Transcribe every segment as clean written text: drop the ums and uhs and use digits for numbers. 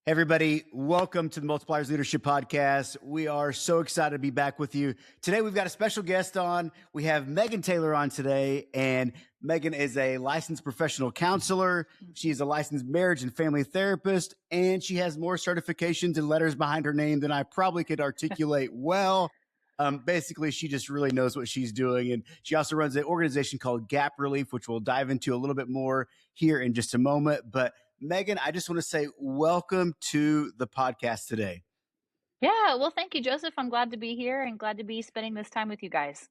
Hey everybody, welcome to the Multipliers Leadership Podcast. We are so excited to be back with you. Today we've got a special guest on. We have Megan Taylor on today, and Megan is a licensed professional counselor. She is a licensed marriage and family therapist, and she has more certifications and letters behind her name than I probably could articulate well. Basically, she just really knows what she's doing. And she also runs an organization called Gap Relief, which we'll dive into a little bit more here in just a moment. But Megan, I just want to say welcome to the podcast today. Yeah, well, thank you, Joseph. I'm glad to be here and glad to be spending this time with you guys.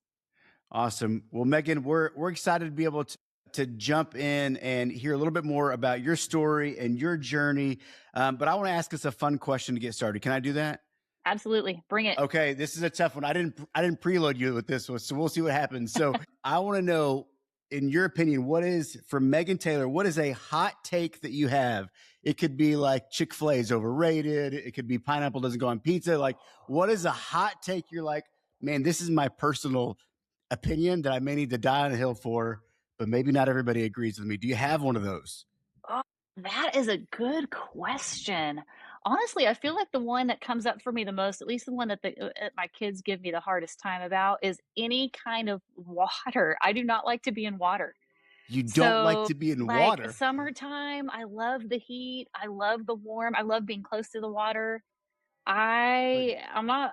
Awesome. Well, Megan, we're excited to be able to jump in and hear a little bit more about your story and your journey. But I want to ask us a fun question to get started. Can I do that? Absolutely. Bring it. Okay, this is a tough one. I didn't preload you with this one, so we'll see what happens. So I want to know, in your opinion, what is, for Megan Taylor, what is a hot take that you have? It could be like Chick-fil-A is overrated. It could be pineapple doesn't go on pizza. Like, what is a hot take you're like, man, this is my personal opinion that I may need to die on a hill for, but maybe not everybody agrees with me. Do you have one of those? Oh, that is a good question. Honestly, I feel like the one that comes up for me the most, at least the one that my kids give me the hardest time about, is any kind of water. I do not like to be in water. You don't like So, to be in like water, summertime, I love the heat. I love the warm. I love being close to the water. but I'm not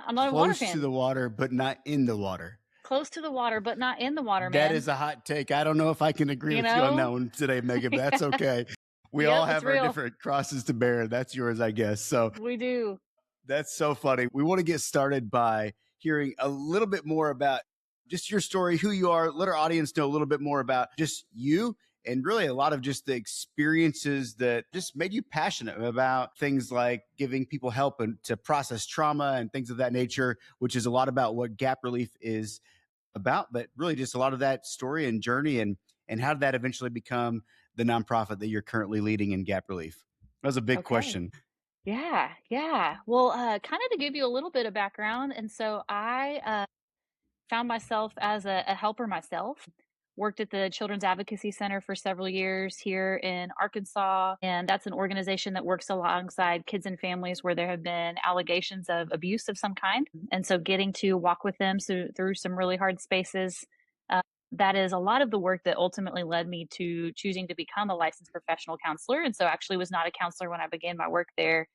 a water close to fan. the water, but not in the water. Close to the water, but not in the water, That man. is a hot take. I don't know if I can agree You with you on that know? one today, Megan, but that's Yeah. okay. We all Yep, it's have our real. different crosses to bear. That's yours, I guess. So We do. that's so funny. We want to get started by hearing a little bit more about just your story, who you are. Let our audience know a little bit more about just you and really a lot of just the experiences that just made you passionate about things like giving people help and to process trauma and things of that nature, which is a lot about what Gap Relief is about, but really just a lot of that story and journey and how did that eventually become the nonprofit that you're currently leading in Gap Relief? That was a big Okay. question. Yeah, yeah. Well, kind of to give you a little bit of background, and so I found myself as a helper myself. Worked at the Children's Advocacy Center for several years here in Arkansas, and that's an organization that works alongside kids and families where there have been allegations of abuse of some kind. And so, getting to walk with them through some really hard spaces. Uh, that is a lot of the work that ultimately led me to choosing to become a licensed professional counselor. And so, actually, was not a counselor when I began my work there,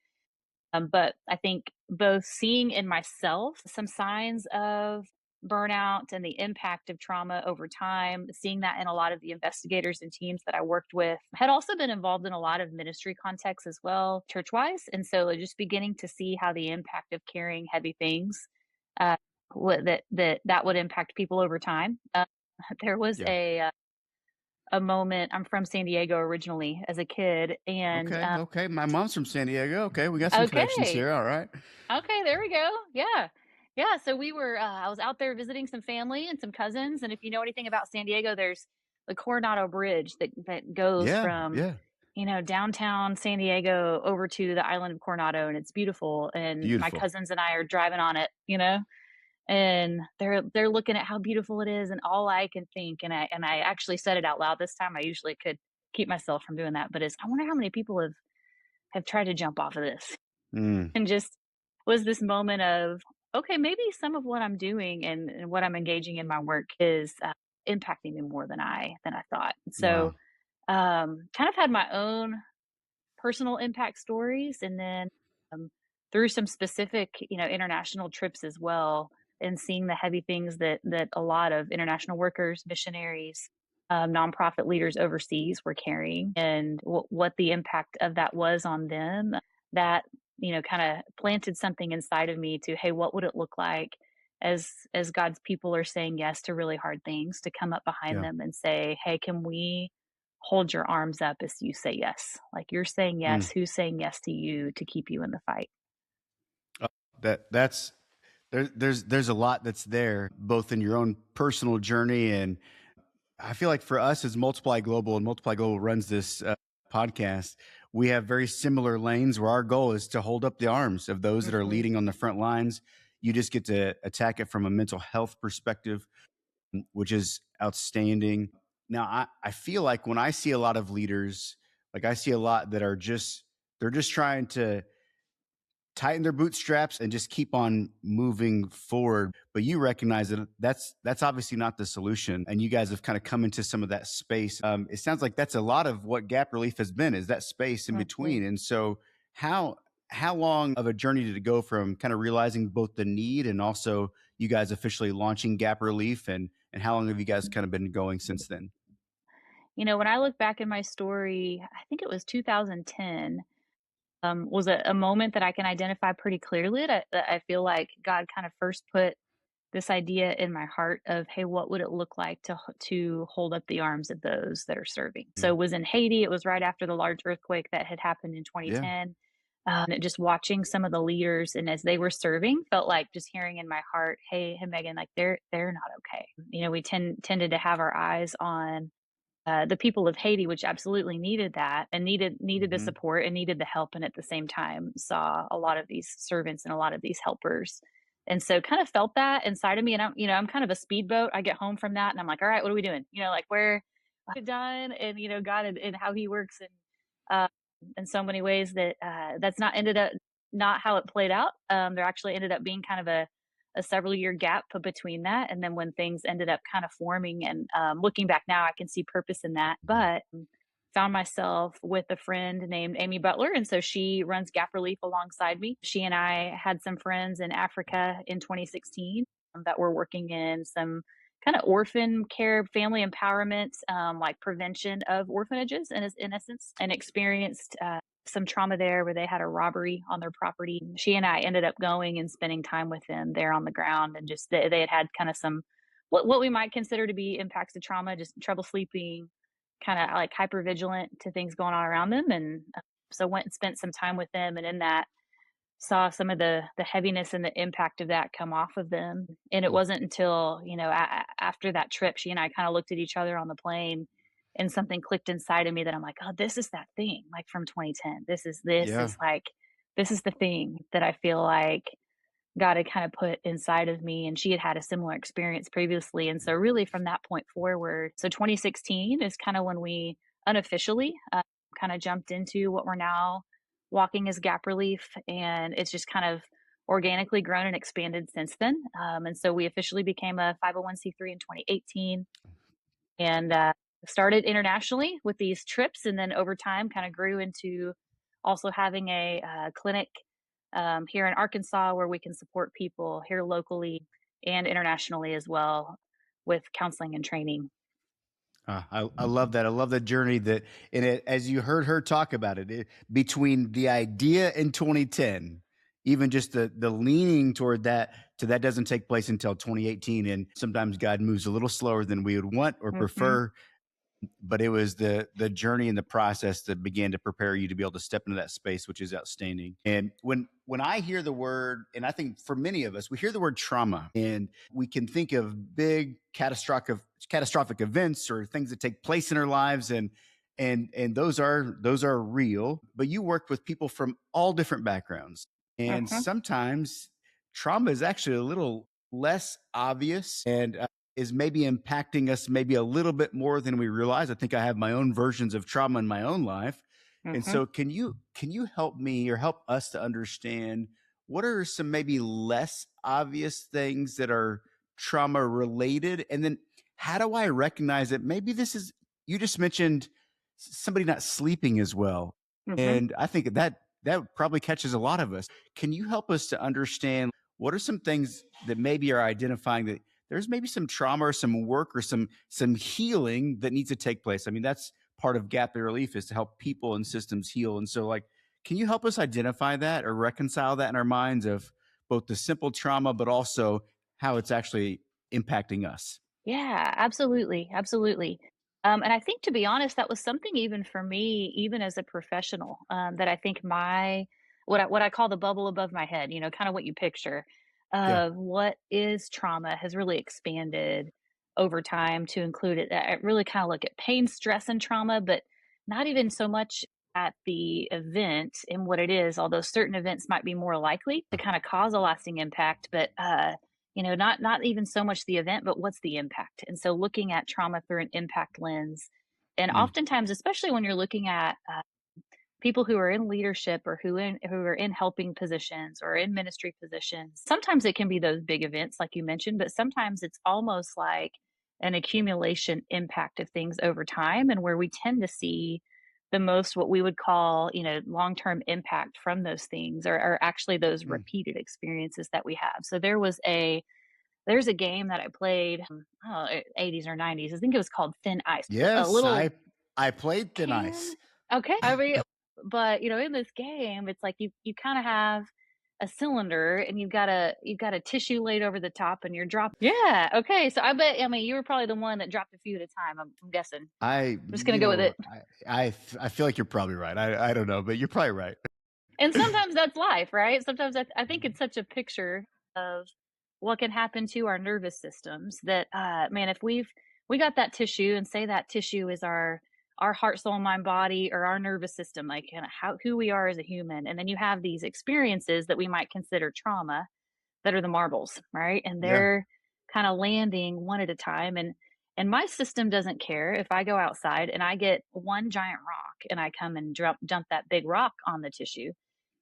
but I think both seeing in myself some signs of burnout and the impact of trauma over time, seeing that in a lot of the investigators and teams that I worked with, had also been involved in a lot of ministry contexts as well, church wise. And so just beginning to see how the impact of carrying heavy things uh, that would impact people over time. There was Yeah. a moment. I'm from San Diego originally as a kid, and Okay. Okay. My mom's from San Diego. Okay. We got some connections okay, here. All right. okay, there we go. Yeah. Yeah, so I was out there visiting some family and some cousins, and if you know anything about San Diego, there's the Coronado Bridge that goes Yeah. from, Yeah. downtown San Diego over to the island of Coronado, and it's beautiful, and my Beautiful. cousins and I are driving on it, and they're looking at how beautiful it is, and all I can think, and I actually said it out loud this time. I usually could keep myself from doing that, but is I wonder how many people have tried to jump off of this. Mm, And just was this moment of, okay, maybe some of what I'm doing and what I'm engaging in my work is impacting me more than I thought. So, wow. kind of had my own personal impact stories, and then um, through some specific, international trips as well, and seeing the heavy things that a lot of international workers, missionaries, nonprofit leaders overseas were carrying, and what the impact of that was on them. That kind of planted something inside of me to, hey, what would it look like as God's people are saying yes to really hard things, to come up behind Yeah. them and say, hey, can we hold your arms up as you say yes? Like, you're saying Mm. yes, who's saying yes to you to keep you in the fight? Uh, that's there's a lot that's there, both in your own personal journey and I feel like for us as Multiply Global and Multiply Global runs this podcast, we have very similar lanes where our goal is to hold up the arms of those that are Mhm. leading on the front lines. You just get to attack it from a mental health perspective, which is outstanding. Now, I feel like when I see a lot of leaders, like I see a lot that are just They're just trying to tighten their bootstraps and just keep on moving forward. But you recognize that that's obviously not the solution, and you guys have kind of come into some of that space. It sounds like that's a lot of what gap relief has been, is that space in Mhm. between. And so, how how long of a journey did it go from kind of realizing both the need and also you guys officially launching gap relief, and how long have you guys kind of been going since then? When I look back in my story, I think it was 2010, was a moment that I can identify pretty clearly that I feel like God kind of first put this idea in my heart of, hey, what would it look like to hold up the arms of those that are serving? So Mm. it was in Haiti. It was right after the large earthquake that had happened in Yeah. 2010. And just watching some of the leaders and as they were serving, felt like just hearing in my heart, hey, Megan, like they're not okay. We tended to have our eyes on the people of Haiti, which absolutely needed that and needed the Hmm. support and needed the help, and at the same time saw a lot of these servants and a lot of these helpers, and so kind of felt that inside of me. And I'm kind of a speedboat. I get home from that, and I'm like, all right, what are we doing? Like where I've done, and God and how He works, and uh, in so many ways that that's not ended up not how it played out. There actually ended up being kind of a several year gap between that. And then when things ended up kind of forming and looking back now, I can see purpose in that. But found myself with a friend named Amy Butler. And so she runs Gap Relief alongside me. She and I had some friends in Africa in 2016 that were working in some kind of orphan care, family empowerment, like prevention of orphanages in essence, and experienced some trauma there where they had a robbery on their property. She and I ended up going and spending time with them there on the ground, and just they had had kind of some what we might consider to be impacts of trauma, just trouble sleeping, kind of like hyper vigilant to things going on around them, and so went and spent some time with them, and in that saw some of the heaviness and the impact of that come off of them. And it wasn't until, after that trip, she and I kind of looked at each other on the plane and something clicked inside of me that I'm like, oh, this is that thing like from 2010. Yeah. This is the thing that I feel like God had kind of put inside of me, and she had had a similar experience previously. And so really from that point forward, so 2016 is kind of when we unofficially kind of jumped into what we're now walking as Gap Relief, and it's just kind of organically grown and expanded since then. And so we officially became a 501c3 in 2018, and started internationally with these trips, and then over time kind of grew into also having a clinic here in Arkansas where we can support people here locally and internationally as well with counseling and training. I love that. I love the journey that in it, as you heard her talk about between the idea in 2010, even just the leaning toward that to that doesn't take place until 2018. And sometimes God moves a little slower than we would want or Hmm. prefer, but it was the journey and the process that began to prepare you to be able to step into that space, which is outstanding. And when I hear the word, and I think for many of us, we hear the word trauma, and we can think of big catastrophic events or things that take place in our lives, and those are real. But you work with people from all different backgrounds, and Hmm. sometimes trauma is actually a little less obvious and is maybe impacting us maybe a little bit more than we realize. I think I have my own versions of trauma in my own life. And Hmm. so can you help me or help us to understand what are some maybe less obvious things that are trauma related? And then how do I recognize that maybe this is, you just mentioned somebody not sleeping as well. Hmm. And I think that probably catches a lot of us. Can you help us to understand what are some things that maybe are identifying that there's maybe some trauma or some work or some healing that needs to take place? I mean, that's part of gap relief, is to help people and systems heal. And so, like, can you help us identify that or reconcile that in our minds of both the simple trauma but also how it's actually impacting us? Yeah, absolutely, absolutely. And I think, to be honest, that was something even for me, even as a professional, that I think my what I call the bubble above my head, kind of what you picture Yeah. of what is trauma has really expanded over time to include it. I really kind of look at pain, stress, and trauma, but not even so much at the event and what it is, although certain events might be more likely to kind of cause a lasting impact. But not even so much the event, but what's the impact? And so looking at trauma through an impact lens, and Mm. oftentimes, especially when you're looking at people who are in leadership or who are in helping positions or in ministry positions, sometimes it can be those big events like you mentioned, but sometimes it's almost like an accumulation impact of things over time, and where we tend to see the most what we would call, long-term impact from those things are actually those Mm. repeated experiences that we have. So there's a game that I played, 80s or 90s. I think it was called Thin Ice. A Yes, little I played Thin can Ice. okay. I mean, but, in this game, it's like you kinda have a cylinder and you've got a tissue laid over the top and you're drop yeah, okay, so I mean, you were probably the one that dropped a few at a time, I'm guessing. I'm I just gonna go with it. I feel like you're probably right. I don't know, but you're probably right. And sometimes that's life, right? Sometimes I think it's such a picture of what can happen to our nervous systems that, man, if we got that tissue and say that tissue is our heart, soul, mind, body, or our nervous system, like kind of how who we are as a human, and then you have these experiences that we might consider trauma that are the marbles, right? And Yeah. they're kind of landing one at a time, and my system doesn't care if I go outside and I get one giant rock and I come and dump that big rock on the tissue,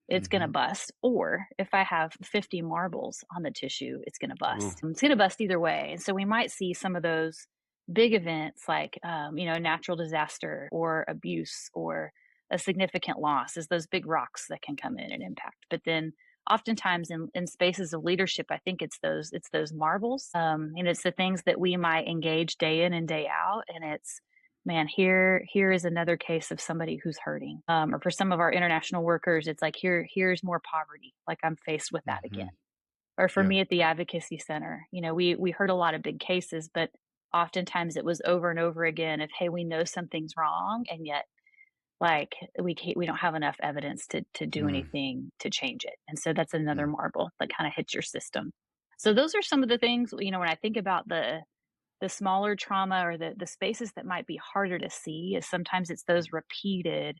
it's gonna Mhm. bust. Or if I have 50 marbles on the tissue, it's gonna Ooh. bust. It's gonna bust either way. And so we might see some of those big events like, natural disaster or abuse or a significant loss is those big rocks that can come in and impact. But then oftentimes in spaces of leadership, I think it's those marbles. And it's the things that we might engage day in and day out. And it's man, here is another case of somebody who's hurting. Or for some of our international workers, it's like here's more poverty. Like I'm faced with that again. Mhm. Or for Yeah. me at the advocacy center, we heard a lot of big cases, but oftentimes it was over and over again of, hey, we know something's wrong, and yet like we don't have enough evidence to do Mm. anything to change it. And so that's another Mm. marble that kind of hits your system. So those are some of the things, when I think about the smaller trauma or the spaces that might be harder to see is sometimes it's those repeated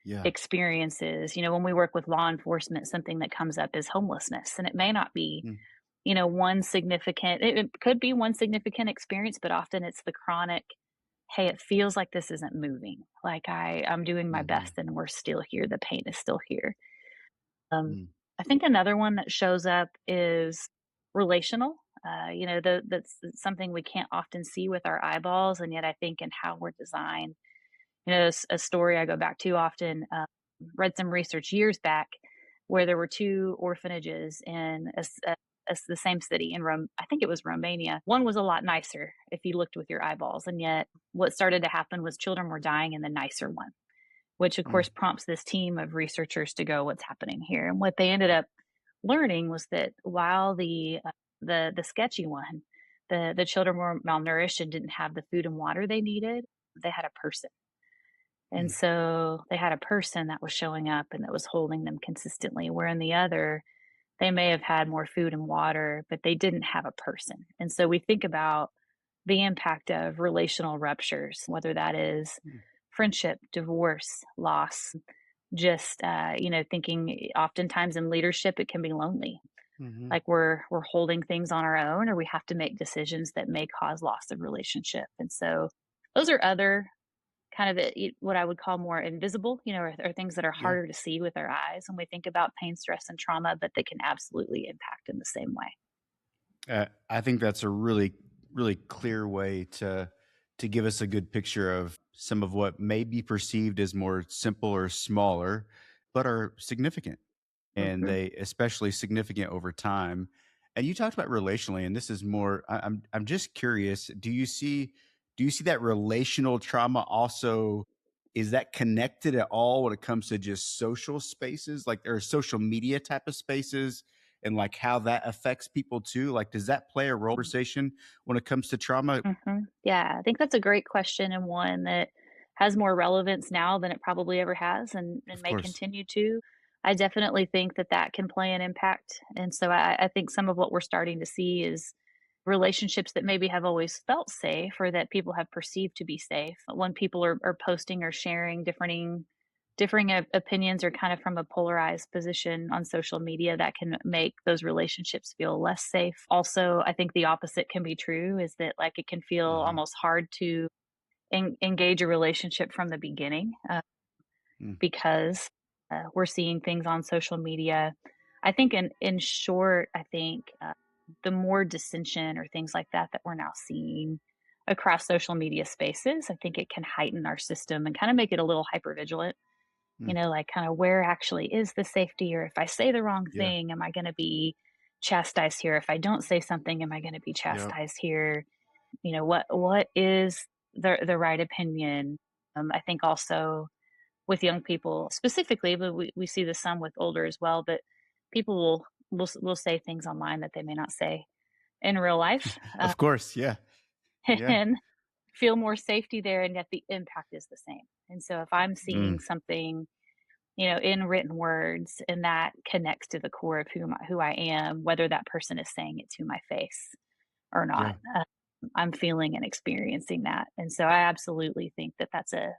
Yeah. experiences. When we work with law enforcement, something that comes up is homelessness, and it may not be, Mm. one significant it could be one significant experience, but often it's the chronic, hey, it feels like this isn't moving. Like I'm doing my Mhm. best and we're still here. The pain is still here. Um, Mm. I think another one that shows up is relational. That's something we can't often see with our eyeballs, and yet I think in how we're designed. A story I go back to often. Read some research years back where there were two orphanages in the same city in Rome. I think it was Romania. One was a lot nicer if you looked with your eyeballs, and yet what started to happen was children were dying in the nicer one, which of Mm. course prompts this team of researchers to go, what's happening here? And what they ended up learning was that while the sketchy one, the children were malnourished and didn't have the food and water they needed, they had a person. And Mm. so they had a person that was showing up and that was holding them consistently, where in the other, they may have had more food and water, but they didn't have a person. And so we think about the impact of relational ruptures, whether that is Mm. friendship, divorce, loss, just thinking oftentimes in leadership it can be lonely, Mhm. like we're holding things on our own, or we have to make decisions that may cause loss of relationship. And so those are other kind of what I would call more invisible, or things that are Yeah. harder to see with our eyes when we think about pain, stress, and trauma, but they can absolutely impact in the same way. I think that's a really clear way to give us a good picture of some of what may be perceived as more simple or smaller, but are significant, and Hmm. they especially significant over time. And you talked about relationally, and this is more. I'm just curious. Do you see that relational trauma also? Is that connected at all when it comes to just social spaces, like or social media type of spaces? And like how that affects people too? Like, does that play a role in conversation when it comes to trauma? Yeah, I think that's a great question, and one that has more relevance now than it probably ever has, and Of may course. continue to. I definitely think that that can play an impact. And so I think some of what we're starting to see is relationships that maybe have always felt safe or that people have perceived to be safe. When people are posting or sharing differing opinions or kind of from a polarized position on social media, that can make those relationships feel less safe. Also, I think the opposite can be true, is that like it can feel Mhm. almost hard to engage a relationship from the beginning. Mm, because we're seeing things on social media. I think, in short, I think the more dissension or things like that we're now seeing across social media spaces, I think it can heighten our system and kind of make it a little hyper vigilant. mm, Like kind of where actually is the safety, or if I say the wrong yeah. thing, am I going to be chastised here? If I don't say something, am I going to be Yep. chastised here? What is the right opinion? I think also with young people specifically, but we see this some with older as well. But people will say things online that they may not say in real life, Of course. Yeah. Yeah. and feel more safety there, and yet the impact is the same. And so if I'm seeing Mm, something, in written words, and that connects to the core of who I am, whether that person is saying it to my face or yeah. not, I'm feeling and experiencing that. And so I absolutely think that that's a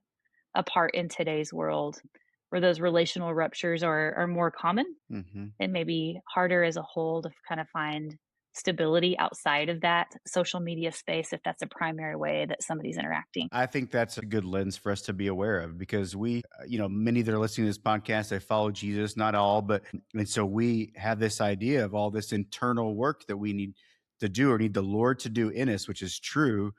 part in today's world where those relational ruptures are more common, Hmm. and maybe harder as a whole to kind of find stability outside of that social media space if that's a primary way that somebody's interacting. I think that's a good lens for us to be aware of because many that are listening to this podcast, they follow Jesus, not all, but, and so we have this idea of all this internal work that we need to do or need the Lord to do in us, which is true.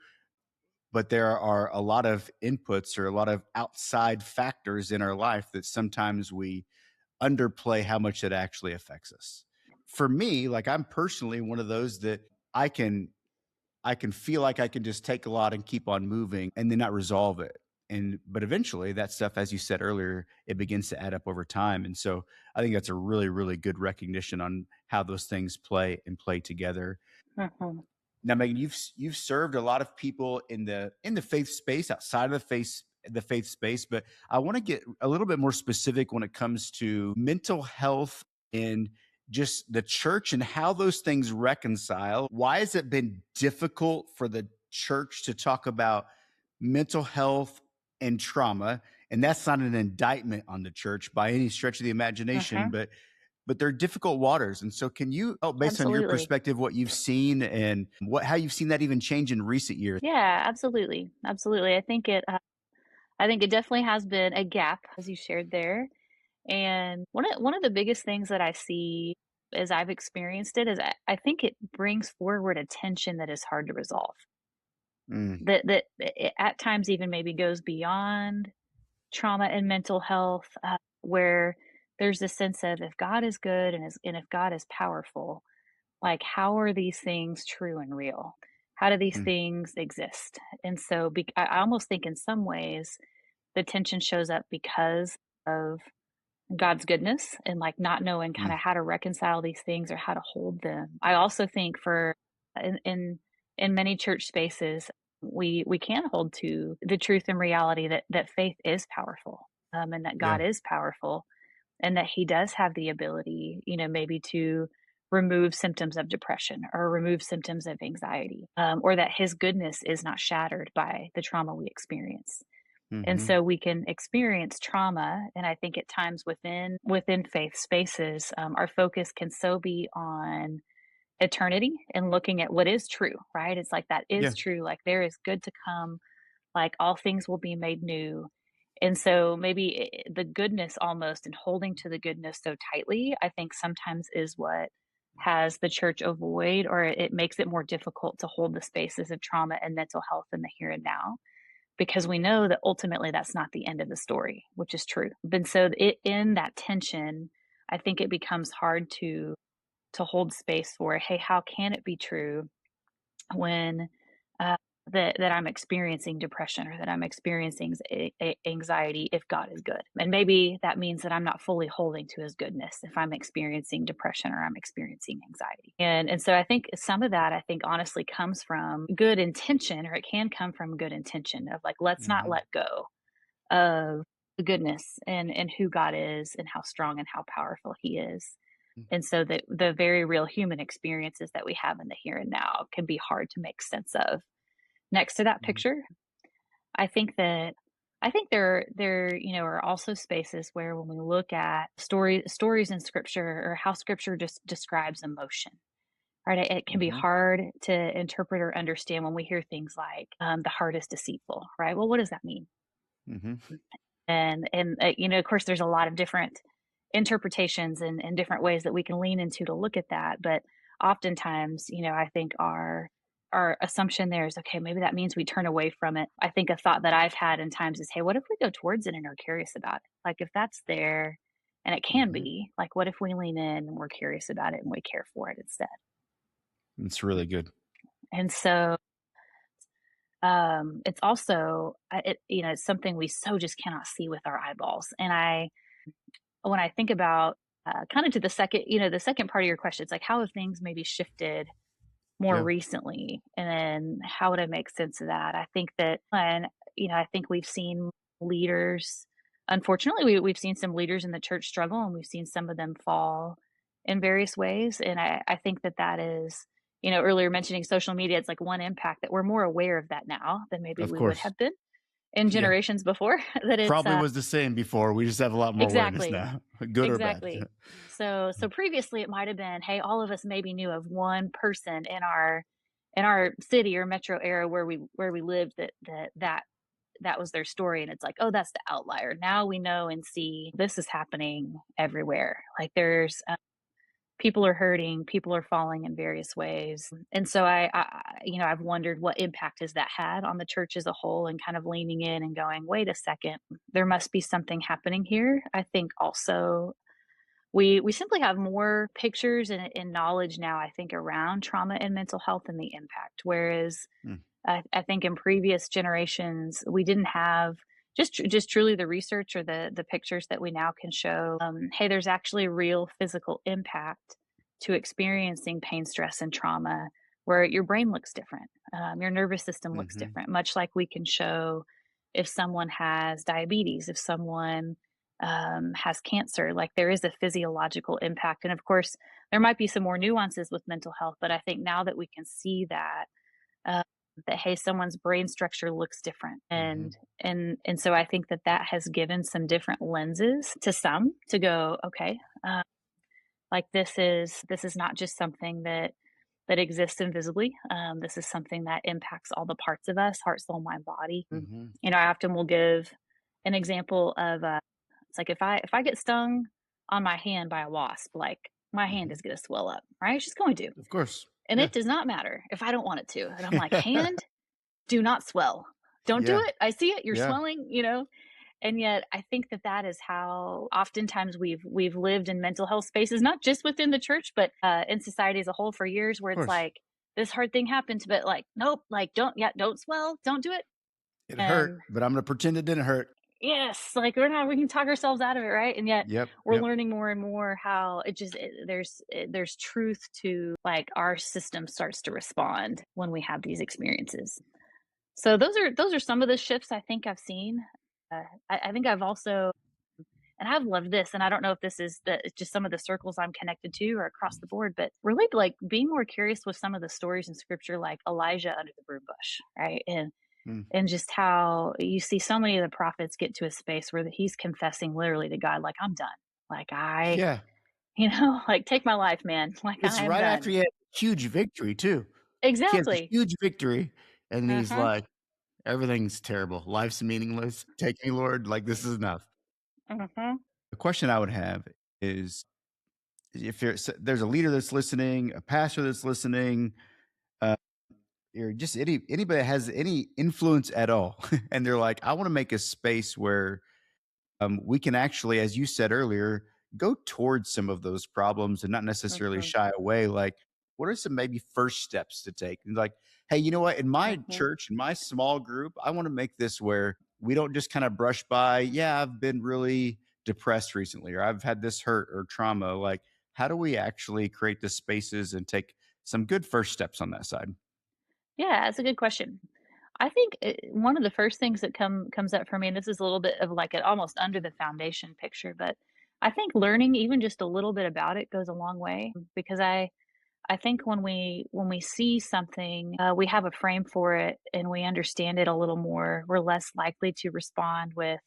But there are a lot of inputs or a lot of outside factors in our life that sometimes we underplay how much it actually affects us. For me, like I'm personally one of those that I can I can feel like I can just take a lot and keep on moving and then not resolve it. And but eventually that stuff, as you said earlier, it begins to add up over time. And so I think that's a really, really good recognition on how those things play together. Mhm. Now, Megan, you've served a lot of people in the faith space, outside of the faith space, but I want to get a little bit more specific when it comes to mental health and just the church and how those things reconcile. Why has it been difficult for the church to talk about mental health and trauma? And that's not an indictment on the church by any stretch of the imagination, Mhm. but they're difficult waters. And so can you, based on your Absolutely. perspective, what you've seen and how you've seen that even change in recent years? Yeah, absolutely. Absolutely. I think it definitely has been a gap, as you shared there. And one of the biggest things that I see as I've experienced it is I think it brings forward a tension that is hard to resolve. Mm, That it at times even maybe goes beyond trauma and mental health, where there's this sense of, if God is good and if God is powerful, like, how are these things true and real? How do these mm, things exist? And so I almost think in some ways the tension shows up because of God's goodness, and like not knowing kind mm, of how to reconcile these things or how to hold them. I also think for in many church spaces, we can hold to the truth and reality that faith is powerful, and that yeah. God is powerful, and that He does have the ability, maybe to remove symptoms of depression or remove symptoms of anxiety, or that His goodness is not shattered by the trauma we experience. And Hmm. so we can experience trauma, and I think at times within faith spaces, our focus can so be on eternity and looking at what is true, right? It's like that Yeah. is true, like there is good to come, like all things will be made new. And so maybe the goodness, almost, and holding to the goodness so tightly, I think sometimes is what has the church avoid, or it makes it more difficult to hold the spaces of trauma and mental health in the here and now, because we know that ultimately that's not the end of the story, which is true. But so in that tension, I think it becomes hard to hold space for, hey, how can it be true when uh, that I'm experiencing depression, or that I'm experiencing anxiety, if God is good? And maybe that means that I'm not fully holding to His goodness if I'm experiencing depression or I'm experiencing anxiety. And so I think some of that, I think, honestly comes from good intention, or it can come from good intention of like, let's not Hmm. let go of the goodness and who God is and how strong and how powerful He is. And so that the very real human experiences that we have in the here and now can be hard to make sense of. Next to that Hmm. picture, I think that I think there are also spaces where when we look at stories in scripture, or how scripture just describes emotion, right? It can be Hmm. hard to interpret or understand when we hear things like, the heart is deceitful, right? Well, what does that mean? Hmm. And of course, there's a lot of different interpretations and different ways that we can lean into to look at that. But oftentimes, I think our assumption there is, okay, maybe that means we turn away from it. I think a thought that I've had in times is, hey, what if we go towards it and are curious about it? Like if that's there and it can Hmm. be, like what if we lean in and we're curious about it and we care for it instead? It's really good. And so it's also it's something we so just cannot see with our eyeballs. And when I think about kind of to the second part of your question, it's like how have things maybe shifted more Yeah, recently, and then how would I make sense of that? I think that, and I think we've seen leaders. Unfortunately, we've seen some leaders in the church struggle, and we've seen some of them fall in various ways. And I think that is, earlier mentioning social media, it's like one impact that we're more aware of that now than maybe of we would course. have been in Yeah. generations before. That it's Probably was the same before. We just have a lot more awareness exactly. now, good or bad. Exactly. So previously it might have been, hey, all of us maybe knew of one person in our city or metro area where we lived that was their story, and it's like, oh, that's the outlier. Now we know and see this is happening everywhere. Like there's people are hurting, people are falling in various ways. And so I've wondered what impact has that had on the church as a whole, and kind of leaning in and going, wait a second, there must be something happening here. I think also we simply have more pictures and knowledge now, I think, around trauma and mental health and the impact. Whereas Mm, I think in previous generations, we didn't have just truly the research or the pictures that we now can show. Hey, there's actually a real physical impact to experiencing pain, stress, and trauma, where your brain looks different, your nervous system looks mhm, different. Much like we can show if someone has diabetes, if someone has cancer, like there is a physiological impact. And of course, there might be some more nuances with mental health, but I think now that we can see that uh, that hey, someone's brain structure looks different, mhm, and so I think that has given some different lenses to some to go, okay, uh, like this is not just something that exists invisibly. This is something that impacts all the parts of us, heart, soul, mind, body. mhm, I often will give an example of it's like if I get stung on my hand by a wasp, like my hand mhm. is going to swell up, right? It's just going to, Of course. and Yeah. it does not matter if I don't want it to. And I'm like, hand, do not swell. Don't do Yeah. it. I see it. You're Yeah. swelling. And yet I think that is how oftentimes we've lived in mental health spaces, not just within the church, but in society as a whole for years, where Of it's course. like this hard thing happened, but like, nope, like don't swell, don't do it. It hurt, And but I'm gonna pretend it didn't hurt. yes, like we can talk ourselves out of it, right? And yet Yep. we're Yep. learning more and more how there's truth to, like, our system starts to respond when we have these experiences. So those are some of the shifts I think I've seen. I think I've also, and I've loved this, and I don't know if this is just some of the circles I'm connected to or across the board, but really like being more curious with some of the stories in scripture, like Elijah under the broom bush, right? Mm. And just how you see so many of the prophets get to a space where he's confessing literally to God, like, I'm done. Like, Yeah. like, take my life, man. Like, It's I am right after done. he had a huge victory too. He has a Exactly. huge victory, and Uh he's huh. like, "Everything's terrible. Life's meaningless. Take me, Lord. Like, this is enough." Uh huh. The question I would have is if there's a leader that's listening, a pastor that's listening, uh, or just anybody that has any influence at all, and they're like, "I wanna make a space where we can actually, as you said earlier, go towards some of those problems and not necessarily Mhm. shy away. Like, what are some maybe first steps to take? And like, hey, you know what? In my Mhm. church, in my small group, I want to make this where we don't just kind of brush by. Yeah, I've been really depressed recently, or I've had this hurt or trauma. Like, how do we actually create the spaces and take some good first steps on that side? Yeah, that's a good question. I think one of the first things that comes up for me, and this is a little bit of like an almost under the foundation picture, but I think learning even just a little bit about it goes a long way, because I think when we see something, we have a frame for it and we understand it a little more. We're less likely to respond with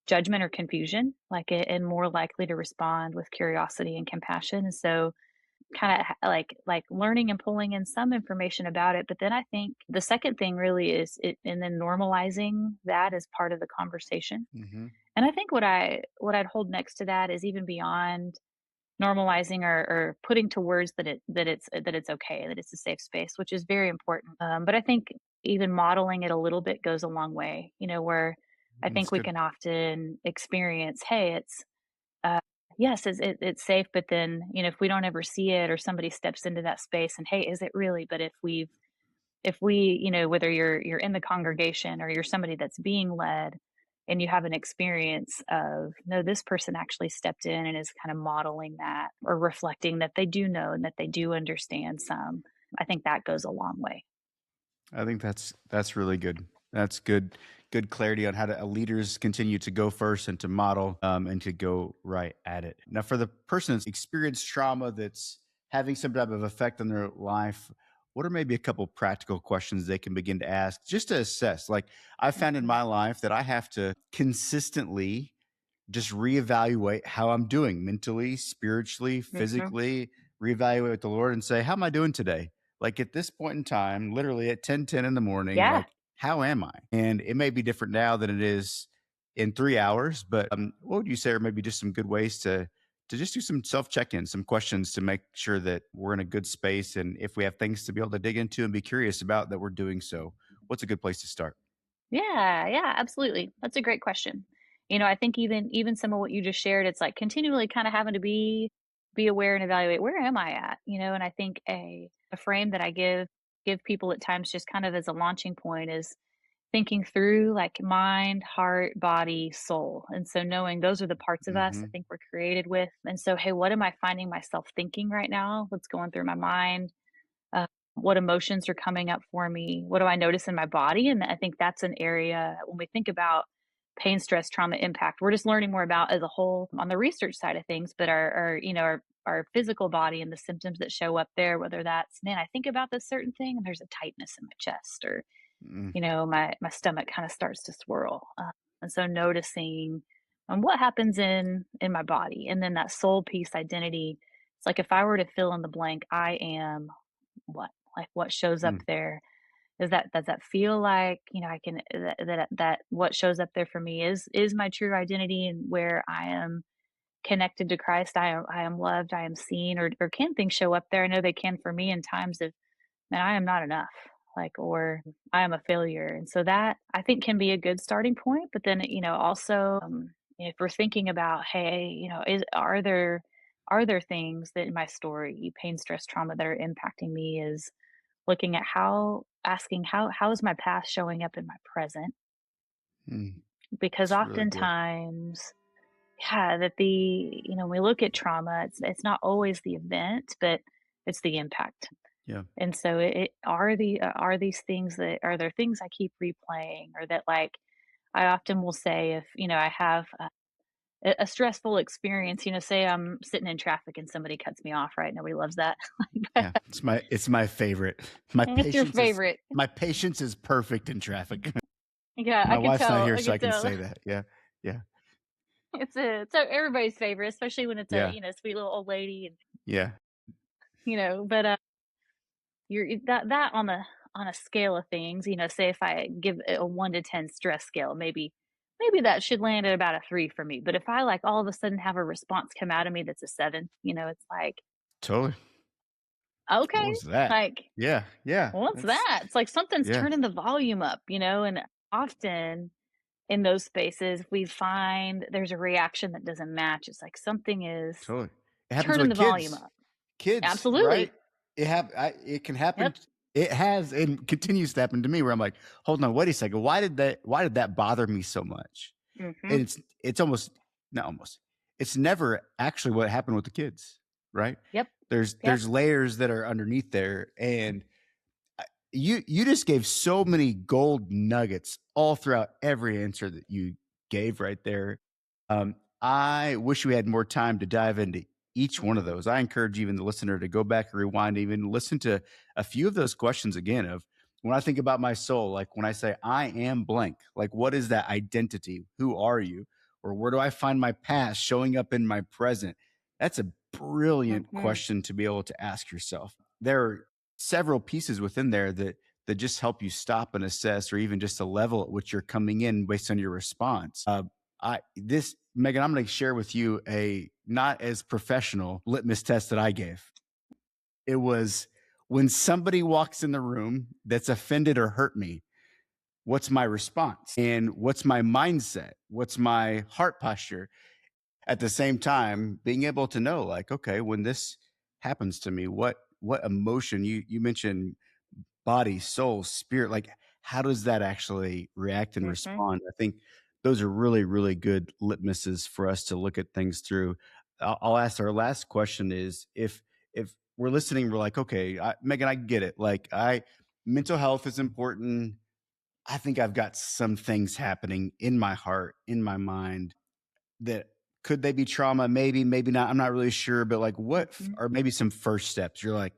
judgment or confusion, and more likely to respond with curiosity and compassion. And so, kind of like learning and pulling in some information about it. But then I think the second thing really is it, and then normalizing that as part of the conversation. Hmm. And I think what I'd hold next to that is even beyond normalizing or putting to words that it's okay, that it's a safe space, which is very important. But I think even modeling it a little bit goes a long way, where I That's think we good. can often experience, hey, uh, yes, it's safe, but then, if we don't ever see it or somebody steps into that space and, hey, is it really? But if we, whether you're in the congregation or you're somebody that's being led and you have an experience of, no, this person actually stepped in and is kind of modeling that or reflecting that they do know and that they do understand some, I think that goes a long way. I think that's really good. That's good clarity on how to leaders continue to go first and to model and to go right at it. Now, for the person that's experienced trauma that's having some type of effect on their life, what are maybe a couple practical questions they can begin to ask just to assess? Like I found in Mhm. my life that I have to consistently just reevaluate how I'm doing mentally, spiritually, Mhm. physically, reevaluate with the Lord and say, how am I doing today? Like at this point in time, literally at 10:10 in the morning, Yeah. like, how am I? And it may be different now than it is in 3 hours, but what would you say are maybe just some good ways to just do some self check-ins, some questions to make sure that we're in a good space. And if we have things to be able to dig into and be curious about that we're doing so, what's a good place to start? Yeah, yeah, absolutely. That's a great question. I think even some of what you just shared, it's like continually kind of having to be aware and evaluate where am I at, and I think a frame that I give people at times just kind of as a launching point is thinking through like mind, heart, body, soul. And so knowing those are the parts of us I Hmm. think we're created with. And so, hey, what am I finding myself thinking right now? What's going through my mind? uh, what emotions are coming up for me? What do I notice in my body? And I think that's an area when we think about pain, stress, trauma, impact, we're just learning more about as a whole on the research side of things, but our physical body and the symptoms that show up there, whether that's, man, I think about this certain thing and there's a tightness in my chest, or, Mm, my stomach kind of starts to swirl. And so noticing what happens in my body, and then that soul piece identity. It's like if I were to fill in the blank, I am what? Like, what shows up mm, there? Does that feel like, I can that what shows up there for me is my true identity and where I am connected to Christ, I am loved, I am seen, or can things show up there? I know they can for me in times of, man, I am not enough, like, or I am a failure. And so that I think can be a good starting point. But then, also, if we're thinking about, hey, are there things that in my story, pain, stress, trauma that are impacting me, is looking at asking how is my past showing up in my present? mm. Because That's really good. oftentimes, yeah, that we look at trauma, it's not always the event, but it's the impact. Yeah. And so are these things that are there things I keep replaying, or that, like, I often will say if, I have a stressful experience, say I'm sitting in traffic and somebody cuts me off, right? Nobody loves that. Yeah, it's my favorite. My It's your patience is favorite. my patience is perfect in traffic. Yeah, My I can wife's not tell. here, I so can I can tell. say that. Yeah, yeah, It's everybody's favorite, especially when it's a, yeah, sweet little old lady, and, yeah. but, that on a scale of things, say if I give it a 1 to 10 stress scale, maybe that should land at about a 3 for me. But if I, like, all of a sudden have a response come out of me that's a 7, it's like, Totally. What okay, was that? like, Yeah, yeah. what's That's that? It's like something's yeah, turning the volume up, and often in those spaces we find there's a reaction that doesn't match. It's like something is totally. It happens turning with the volume kids. up. Kids, right? Absolutely. It can happen. Yep. It has and continues to happen to me where I'm like, hold on, wait a second. Why did that bother me so much? Mhm. And it's almost not almost. It's never actually what happened with the kids, right? Yep. There's Yep. there's layers that are underneath there, and you just gave so many gold nuggets all throughout every answer that you gave right there. I wish we had more time to dive into each one of those. I encourage even the listener to go back and rewind, even listen to a few of those questions again. Of when I think about my soul, like when I say I am blank, like what is that identity? Who are you? Or where do I find my past showing up in my present? That's a brilliant Mhm. question to be able to ask yourself. There are several pieces within there that just help you stop and assess, or even just a level at which you're coming in based on your response. Megan, I'm going to share with you a not as professional litmus test that I gave. It was when somebody walks in the room that's offended or hurt me, what's my response? And what's my mindset? What's my heart posture? At the same time, being able to know, like, okay, when this happens to me, what emotion you mentioned, body, soul, spirit, like how does that actually react and Mhm. respond? I think those are really, really good litmuses for us to look at things through. I'll ask our last question is if we're listening, we're like, okay, Megan, I get it. Like mental health is important. I think I've got some things happening in my heart, in my mind that could they be trauma? Maybe, maybe not. I'm not really sure, but like Mhm. are maybe some first steps? You're like,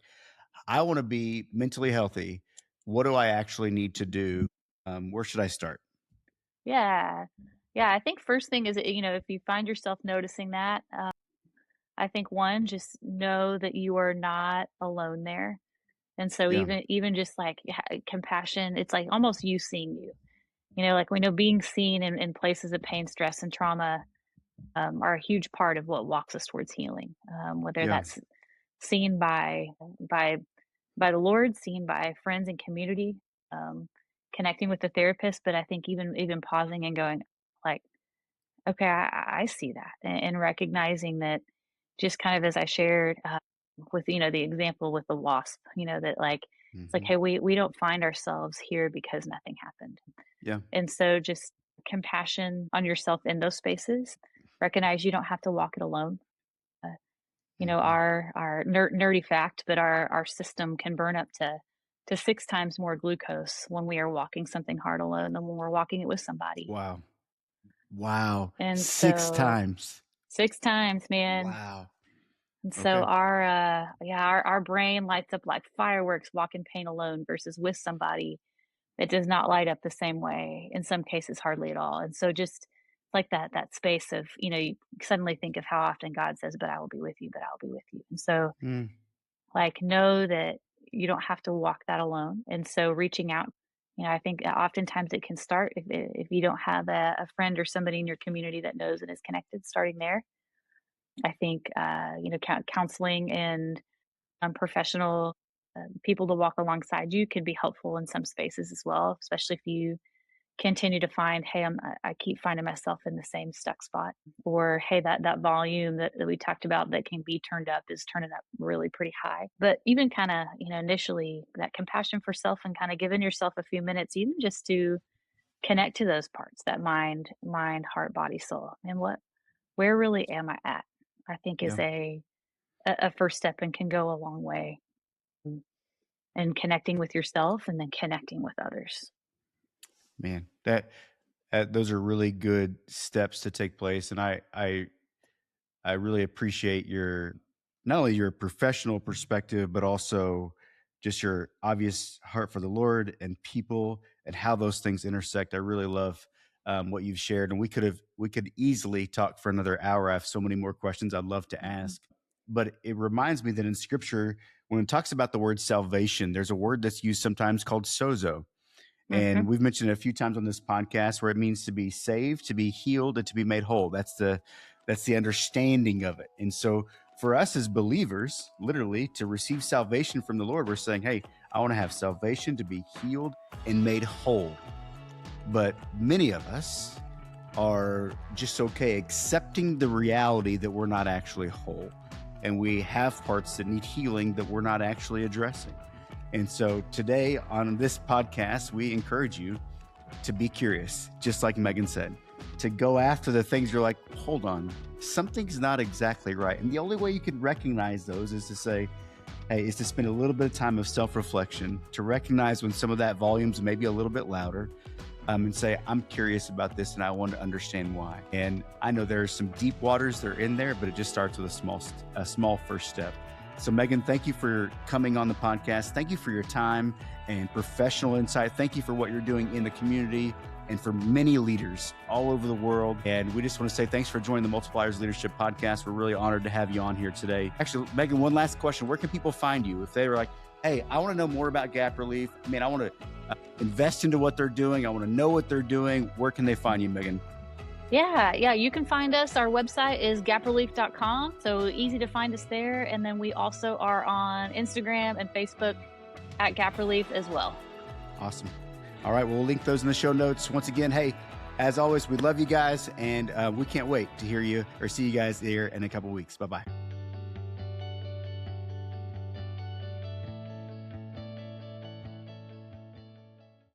I want to be mentally healthy. What do I actually need to do? Where should I start? Yeah. Yeah, I think first thing is, if you find yourself noticing that, I think one, just know that you are not alone there. And so Yeah. even just like compassion, it's like almost you seeing you. Like we know being seen in places of pain, stress, and trauma are a huge part of what walks us towards healing. Whether Yeah. that's seen by by the Lord, seen by friends and community, um, connecting with the therapist. But I think even pausing and going like, okay, I see that, and recognizing that, just kind of as I shared with the example with the wasp, that like it's like, Hmm. hey, we don't find ourselves here because nothing happened, Yeah. and so just compassion on yourself in those spaces. Recognize you don't have to walk it alone. Uh, Hmm. our nerdy fact, but our system can burn up to 6 times more glucose when we are walking something hard alone than when we're walking it with somebody. Wow. Wow. And Six so times. 6 times, man. Wow. And so Okay. our brain lights up like fireworks walking pain alone versus with somebody that does not light up the same way, in some cases hardly at all. And so just like that space of, you suddenly think of how often God says, "But I will be with you, but I'll be with you." And so Mm. like know that you don't have to walk that alone. And so reaching out, I think oftentimes it can start if you don't have a friend or somebody in your community that knows and is connected, starting there. I think counseling and professional people to walk alongside you can be helpful in some spaces as well, especially if you continue to find, hey, I keep finding myself in the same stuck spot, or hey, that volume that we talked about that can be turned up is turning up really pretty high. But even kind of, initially that compassion for self and kind of giving yourself a few minutes, even just to connect to those parts, that mind, heart, body, soul, and where really am I at? I think is Yeah. a first step and can go a long way in connecting with yourself and then connecting with others. Man, those are really good steps to take place, and I really appreciate your not only your professional perspective, but also just your obvious heart for the Lord and people and how those things intersect. I really love what you've shared, and we could easily talk for another hour. I have so many more questions I'd love to Mhm. ask, but it reminds me that in Scripture, when it talks about the word salvation, there's a word that's used sometimes called sozo. And Mhm. we've mentioned it a few times on this podcast where it means to be saved, to be healed, and to be made whole. That's the understanding of it. And so for us as believers, literally to receive salvation from the Lord, we're saying, hey, I want to have salvation to be healed and made whole. But many of us are just okay accepting the reality that we're not actually whole. And we have parts that need healing that we're not actually addressing. And so today on this podcast, we encourage you to be curious, just like Megan said, to go after the things you're like, hold on, something's not exactly right. And the only way you can recognize those is to say, hey, is to spend a little bit of time of self reflection, to recognize when some of that volume's maybe a little bit louder, and say, I'm curious about this and I want to understand why. And I know there's some deep waters that are in there, but it just starts with a small first step. So, Megan, thank you for coming on the podcast. Thank you for your time and professional insight. Thank you for what you're doing in the community and for many leaders all over the world. And we just want to say thanks for joining the Multipliers Leadership Podcast. We're really honored to have you on here today. Actually, Megan, one last question. Where can people find you if they were like, hey, I want to know more about Gap Relief? I mean, I want to invest into what they're doing. I want to know what they're doing. Where can they find you, Megan? Yeah, you can find us. Our website is gaprelief.com, so easy to find us there. And then we also are on Instagram and Facebook at Gap Relief as well. Awesome. All right, well, we'll link those in the show notes. Once again, hey, as always, we love you guys, and we can't wait to hear you or see you guys there in a couple weeks. Bye-bye.